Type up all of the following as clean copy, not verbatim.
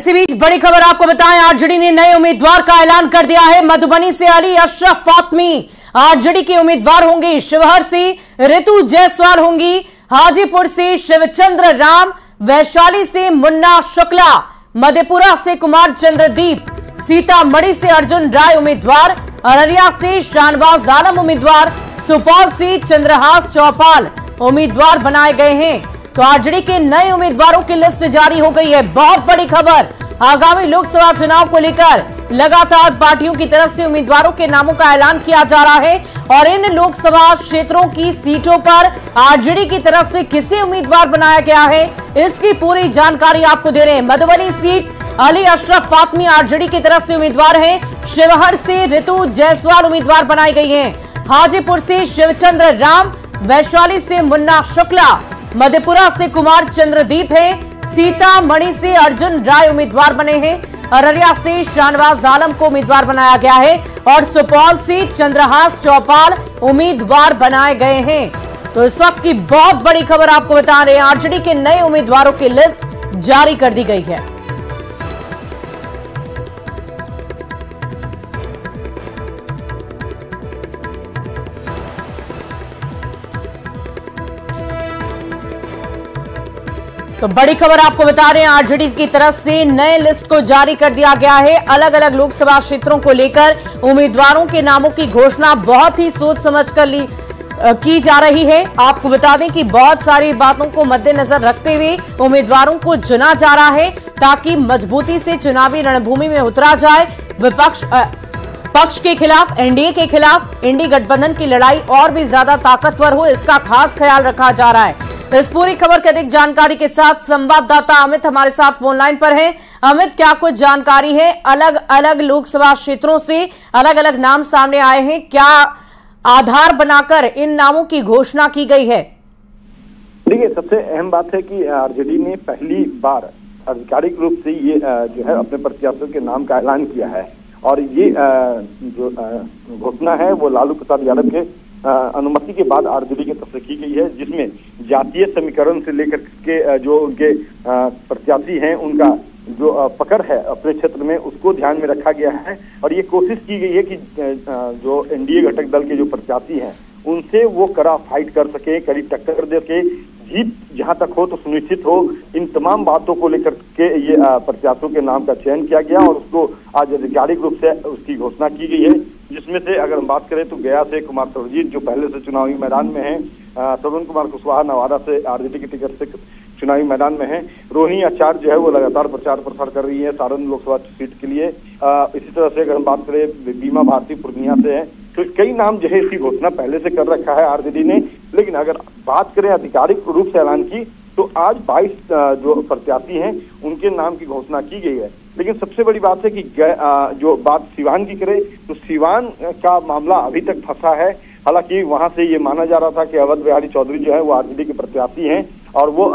इसी बीच बड़ी खबर आपको बताएं, आरजेडी ने नए उम्मीदवार का ऐलान कर दिया है। मधुबनी से अली अशरफ फातमी आरजेडी के उम्मीदवार होंगे। शिवहर से ऋतु जायसवाल होंगी। हाजीपुर से शिवचंद्र राम, वैशाली से मुन्ना शुक्ला, मधेपुरा से कुमार चंद्रदीप, सीतामढ़ी से अर्जुन राय उम्मीदवार, अररिया से शाहनवाज आलम उम्मीदवार, सुपौल से चंद्रहास चौपाल उम्मीदवार बनाए गए हैं। तो आरजेडी के नए उम्मीदवारों की लिस्ट जारी हो गई है। बहुत बड़ी खबर, आगामी लोकसभा चुनाव को लेकर लगातार पार्टियों की तरफ से उम्मीदवारों के नामों का ऐलान किया जा रहा है और इन लोकसभा क्षेत्रों की सीटों पर आरजेडी की तरफ से किसे उम्मीदवार बनाया गया है, इसकी पूरी जानकारी आपको दे रहे हैं। मधुबनी सीट अली अशरफ फातमी आरजेडी की तरफ से उम्मीदवार हैं। शिवहर से ऋतु जायसवाल उम्मीदवार बनाई गई हैं। हाजीपुर से शिवचंद्र राम, वैशाली से मुन्ना शुक्ला, मधेपुरा से कुमार चंद्रदीप है। सीतामढ़ी से अर्जुन राय उम्मीदवार बने हैं। अररिया से शाहनवाज आलम को उम्मीदवार बनाया गया है और सुपौल से चंद्रहास चौपाल उम्मीदवार बनाए गए हैं। तो इस वक्त की बहुत बड़ी खबर आपको बता रहे हैं, आरजेडी के नए उम्मीदवारों की लिस्ट जारी कर दी गई है। तो बड़ी खबर आपको बता रहे हैं, आरजेडी की तरफ से नए लिस्ट को जारी कर दिया गया है। अलग अलग लोकसभा क्षेत्रों को लेकर उम्मीदवारों के नामों की घोषणा बहुत ही सोच समझकर की जा रही है। आपको बता दें कि बहुत सारी बातों को मद्देनजर रखते हुए उम्मीदवारों को चुना जा रहा है ताकि मजबूती से चुनावी रणभूमि में उतरा जाए। विपक्ष पक्ष के खिलाफ, एनडीए के खिलाफ इंडी गठबंधन की लड़ाई और भी ज्यादा ताकतवर हो, इसका खास ख्याल रखा जा रहा है। इस पूरी खबर की अधिक जानकारी के साथ संवाददाता अमित हमारे साथ फोन लाइन पर हैं। अमित, क्या कुछ जानकारी है? अलग अलग लोकसभा क्षेत्रों से अलग अलग नाम सामने आए हैं, क्या आधार बनाकर इन नामों की घोषणा की गई है? देखिए, सबसे अहम बात है कि आरजेडी ने पहली बार आधिकारिक रूप से ये जो है अपने प्रत्याशियों के नाम का ऐलान किया है और ये जो घोषणा है वो लालू प्रसाद यादव के अनुमति के बाद आरजेडी की तरफ से की गई है, जिसमें जातीय समीकरण से लेकर के जो उनके प्रत्याशी हैं उनका जो पकड़ है अपने क्षेत्र में उसको ध्यान में रखा गया है और ये कोशिश की गई है कि जो एनडीए घटक दल के जो प्रत्याशी हैं उनसे वो कड़ा फाइट कर सके, कड़ी टक्कर दे के जीत जहां तक हो तो सुनिश्चित हो। इन तमाम बातों को लेकर के ये प्रत्याशियों के नाम का चयन किया गया और उसको आज आधिकारिक रूप से उसकी घोषणा की गई है, जिसमें से अगर हम बात करें तो गया से कुमार सर्वजीत जो पहले से चुनावी मैदान में है, तरुण कुमार कुशवाहा नवादा से आरजेडी की टिकट से चुनावी मैदान में है, रोहिणी आचार्य जो है वो लगातार प्रचार प्रसार कर रही है सारण लोकसभा सीट के लिए। इसी तरह से अगर हम बात करें बीमा भारती पूर्णिया से है, तो कई नाम जो है इसकी घोषणा पहले से कर रखा है आरजेडी ने। लेकिन अगर बात करें आधिकारिक रूप से ऐलान की तो आज 22 जो प्रत्याशी हैं उनके नाम की घोषणा की गई है। लेकिन सबसे बड़ी बात है कि जो बात सिवान की करें तो सिवान का मामला अभी तक फंसा है। हालांकि वहां से ये माना जा रहा था कि अवध बिहारी चौधरी जो है वो आरजेडी के प्रत्याशी हैं और वो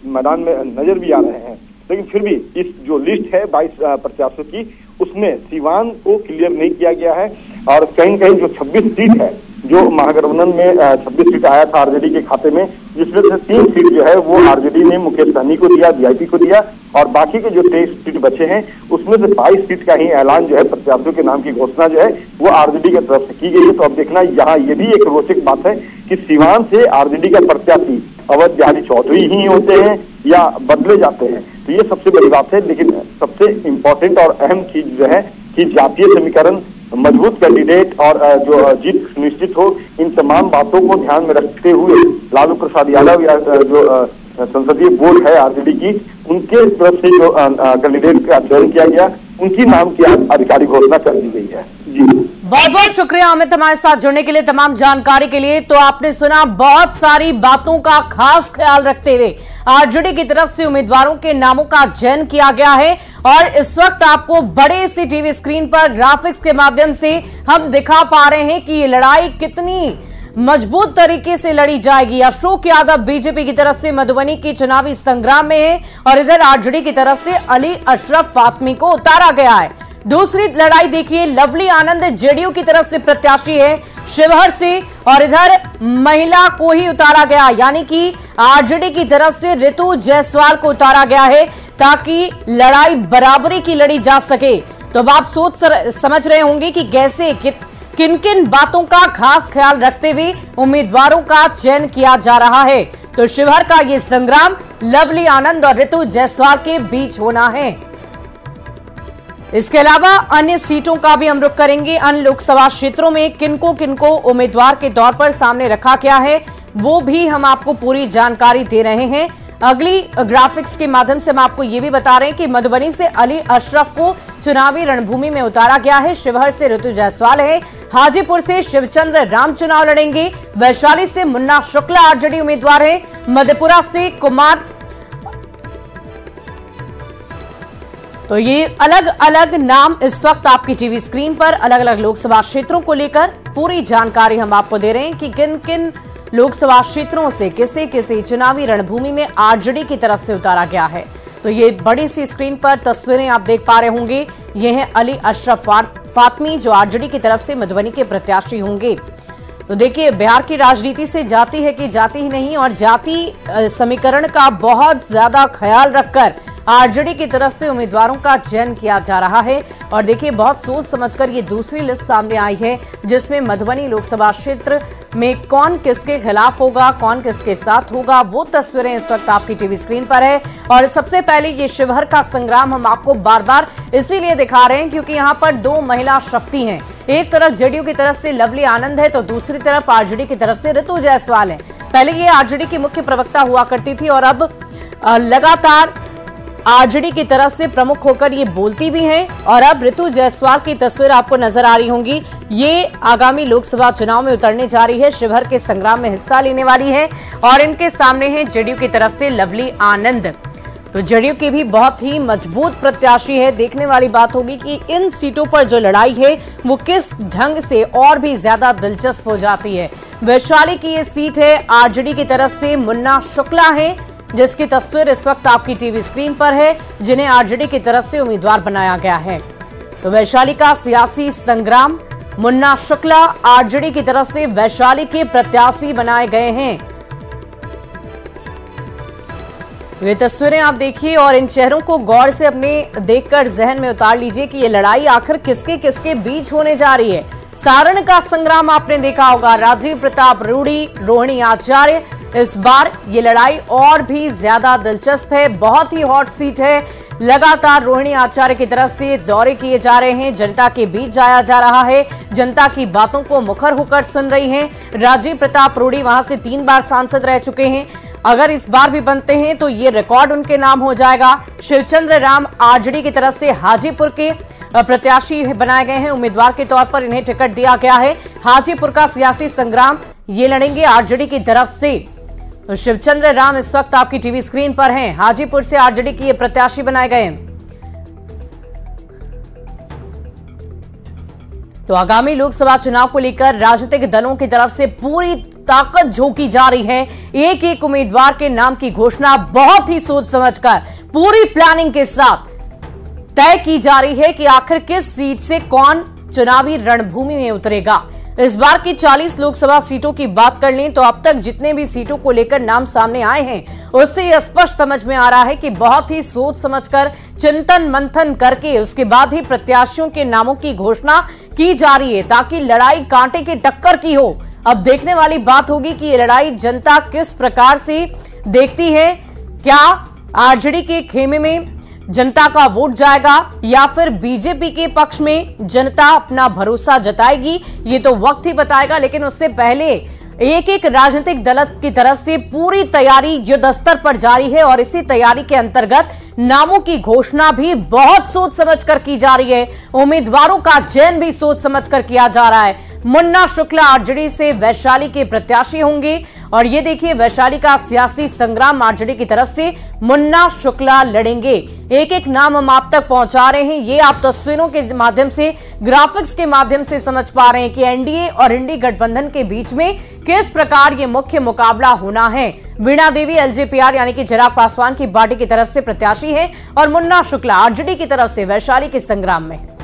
मैदान में नजर भी आ रहे हैं, लेकिन फिर भी इस जो लिस्ट है 22 प्रत्याशियों की उसमें सिवान को क्लियर नहीं किया गया है और कहीं कहीं जो 26 सीट है जो महागठबंधन में 26 सीट आया था आरजेडी के खाते में, जिसमें से 3 सीट जो है वो आरजेडी ने मुकेश सहनी को दिया, वीआईपी को दिया और बाकी के जो 23 सीट बचे हैं उसमें से 22 सीट का ही ऐलान जो है प्रत्याशियों के नाम की घोषणा जो है वो आरजेडी की तरफ से की गई है। तो अब देखना यहाँ ये भी एक रोचक बात है कि सिवान से आरजेडी का प्रत्याशी अवध बिहारी चौधरी ही होते हैं या बदले जाते हैं, तो ये सबसे बड़ी बात है। लेकिन सबसे इम्पोर्टेंट और अहम चीज जो है कि जातीय समीकरण, मजबूत कैंडिडेट और जो जीत सुनिश्चित हो, इन तमाम बातों को ध्यान में रखते हुए लालू प्रसाद यादव या जो संसदीय बोर्ड है आरजेडी की उनके तरफ से जो कैंडिडेट का चयन किया गया उनकी नाम की आधिकारिक घोषणा कर दी गई है। जी बहुत बहुत शुक्रिया अमित हमारे साथ जुड़ने के लिए, तमाम जानकारी के लिए। तो आपने सुना, बहुत सारी बातों का खास ख्याल रखते हुए आरजेडी की तरफ से उम्मीदवारों के नामों का चयन किया गया है और इस वक्त आपको बड़े सी टीवी स्क्रीन पर ग्राफिक्स के माध्यम से हम दिखा पा रहे हैं कि ये लड़ाई कितनी मजबूत तरीके से लड़ी जाएगी। अशोक यादव बीजेपी की तरफ से मधुबनी की चुनावी संग्राम में है और इधर आरजेडी की तरफ से अली अशरफ फातमी को उतारा गया है। दूसरी लड़ाई देखिए, लवली आनंद जेडीयू की तरफ से प्रत्याशी है शिवहर से और इधर महिला को ही उतारा गया, यानी कि आरजेडी की तरफ से ऋतु जायसवाल को उतारा गया है। ताकि लड़ाई बराबरी की लड़ी जा सके। तो अब आप सोच समझ रहे होंगे कि कैसे किन किन बातों का खास ख्याल रखते हुए उम्मीदवारों का चयन किया जा रहा है। तो शिवहर का ये संग्राम लवली आनंद और ऋतु जायसवाल के बीच होना है। इसके अलावा अन्य सीटों का भी हम रुख करेंगे। अन्य लोकसभा क्षेत्रों में किनको उम्मीदवार के तौर पर सामने रखा गया है, वो भी हम आपको पूरी जानकारी दे रहे हैं। अगली ग्राफिक्स के माध्यम से हम आपको ये भी बता रहे हैं कि मधुबनी से अली अशरफ को चुनावी रणभूमि में उतारा गया है। शिवहर से ऋतु जायसवाल है। हाजीपुर से शिवचंद्र राम चुनाव लड़ेंगे। वैशाली से मुन्ना शुक्ला आरजेडी उम्मीदवार है। मधेपुरा से कुमार। तो ये अलग अलग नाम इस वक्त आपकी टीवी स्क्रीन पर अलग अलग लोकसभा क्षेत्रों को लेकर पूरी जानकारी हम आपको दे रहे हैं कि किन किन लोकसभा क्षेत्रों से किसे चुनावी रणभूमि में आरजेडी की तरफ से उतारा गया है। तो ये बड़ी सी स्क्रीन पर तस्वीरें आप देख पा रहे होंगे। ये हैं अली अशरफ फातमी जो आरजेडी की तरफ से मधुबनी के प्रत्याशी होंगे। तो देखिए, बिहार की राजनीति से जाति है कि जाति ही नहीं, और जाति समीकरण का बहुत ज्यादा ख्याल रखकर आरजेडी की तरफ से उम्मीदवारों का चयन किया जा रहा है। और देखिए, बहुत सोच समझकर ये दूसरी लिस्ट सामने आई है जिसमें मधुबनी लोकसभा क्षेत्र में कौन किसके खिलाफ होगा, कौन किसके साथ होगा, वो तस्वीरें इस वक्त आपकी टीवी स्क्रीन पर है। और सबसे पहले ये शिवहर का संग्राम हम आपको बार बार इसीलिए दिखा रहे हैं क्योंकि यहाँ पर दो महिला शक्ति हैं। एक तरफ जेडीयू की तरफ से लवली आनंद है तो दूसरी तरफ आरजेडी की तरफ से ऋतु जायसवाल है। पहले ये आरजेडी की मुख्य प्रवक्ता हुआ करती थी और अब लगातार आरजेडी की तरफ से प्रमुख होकर ये बोलती भी हैं। और अब ऋतु जायसवाल की तस्वीर आपको नजर आ रही होंगी। ये आगामी लोकसभा चुनाव में उतरने जा रही है, शिवहर के संग्राम में हिस्सा लेने वाली है। और इनके सामने है जेडीयू की तरफ से लवली आनंद। तो जेडीयू की भी बहुत ही मजबूत प्रत्याशी है। देखने वाली बात होगी कि इन सीटों पर जो लड़ाई है वो किस ढंग से और भी ज्यादा दिलचस्प हो जाती है। वैशाली की ये सीट है, आरजेडी की तरफ से मुन्ना शुक्ला है जिसकी तस्वीर इस वक्त आपकी टीवी स्क्रीन पर है, जिन्हें आरजेडी की तरफ से उम्मीदवार बनाया गया है। तो वैशाली का सियासी संग्राम, मुन्ना शुक्ला आरजेडी की तरफ से वैशाली के प्रत्याशी बनाए गए हैं। ये तस्वीरें आप देखिए और इन चेहरों को गौर से अपने देखकर जहन में उतार लीजिए कि ये लड़ाई आखिर किसके किसके बीच होने जा रही है। सारण का संग्राम आपने देखा होगा, राजीव प्रताप रूडी, रोहिणी आचार्य। इस बार ये लड़ाई और भी ज्यादा दिलचस्प है, बहुत ही हॉट सीट है। लगातार रोहिणी आचार्य की तरफ से दौरे किए जा रहे हैं, जनता के बीच जाया जा रहा है, जनता की बातों को मुखर होकर सुन रही हैं। राजीव प्रताप रूडी वहां से 3 बार सांसद रह चुके हैं, अगर इस बार भी बनते हैं तो ये रिकॉर्ड उनके नाम हो जाएगा। शिवचंद्र राम आरजेडी की तरफ से हाजीपुर के प्रत्याशी बनाए गए हैं, उम्मीदवार के तौर पर इन्हें टिकट दिया गया है। हाजीपुर का सियासी संग्राम ये लड़ेंगे आरजेडी की तरफ से। तो शिवचंद्र राम इस वक्त आपकी टीवी स्क्रीन पर हैं, हाजीपुर से आरजेडी के ये प्रत्याशी बनाए गए हैं। तो आगामी लोकसभा चुनाव को लेकर राजनीतिक दलों की तरफ से पूरी ताकत झोंकी जा रही है। एक एक उम्मीदवार के नाम की घोषणा बहुत ही सोच समझकर पूरी प्लानिंग के साथ तय की जा रही है कि आखिर किस सीट से कौन चुनावी रणभूमि में उतरेगा। इस बार की 40 लोकसभा सीटों की बात कर लें तो अब तक जितने भी सीटों को लेकर नाम सामने आए हैं उससे यह स्पष्ट समझ में आ रहा है कि बहुत ही सोच समझकर चिंतन मंथन करके उसके बाद ही प्रत्याशियों के नामों की घोषणा की जा रही है ताकि लड़ाई कांटे के टक्कर की हो। अब देखने वाली बात होगी कि ये लड़ाई जनता किस प्रकार से देखती है। क्या आरजेडी के खेमे में जनता का वोट जाएगा या फिर बीजेपी के पक्ष में जनता अपना भरोसा जताएगी, ये तो वक्त ही बताएगा। लेकिन उससे पहले एक एक राजनीतिक दल की तरफ से पूरी तैयारी युद्ध स्तर पर जारी है और इसी तैयारी के अंतर्गत नामों की घोषणा भी बहुत सोच समझकर की जा रही है। उम्मीदवारों का चयन भी सोच समझकर किया जा रहा है। मुन्ना शुक्ला आरजेडी से वैशाली के प्रत्याशी होंगे और ये देखिए वैशाली का सियासी संग्राम आरजेडी की तरफ से मुन्ना शुक्ला लड़ेंगे। एक एक नाम हम आप तक पहुंचा रहे हैं, ये आप तस्वीरों के माध्यम से, ग्राफिक्स के माध्यम से समझ पा रहे हैं कि एनडीए और इंडी गठबंधन के बीच में किस प्रकार ये मुख्य मुकाबला होना है। वीणा देवी एलजेपीआर यानी कि चिराग पासवान की पार्टी की तरफ से प्रत्याशी है और मुन्ना शुक्ला आरजेडी की तरफ से वैशाली के संग्राम में।